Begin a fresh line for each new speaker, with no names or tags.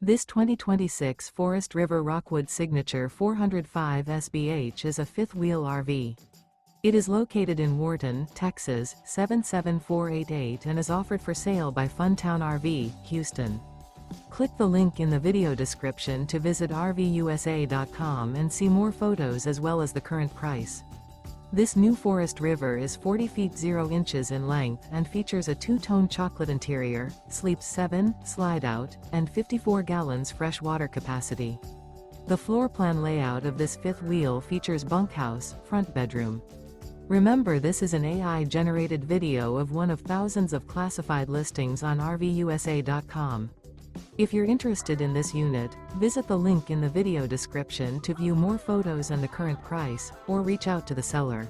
This 2026 Forest River Rockwood Signature 405 SBH is a fifth-wheel RV. It is located in Wharton, Texas, 77488 and is offered for sale by Funtown RV, Houston. Click the link in the video description to visit RVUSA.com and see more photos as well as the current price. This new Forest River is 40 feet 0 inches in length and features a two-tone chocolate interior, sleeps 7, slide-out, and 54 gallons fresh water capacity. The floor plan layout of this fifth wheel features bunkhouse, front bedroom. Remember, this is an AI-generated video of one of thousands of classified listings on RVUSA.com. If you're interested in this unit, visit the link in the video description to view more photos and the current price, or reach out to the seller.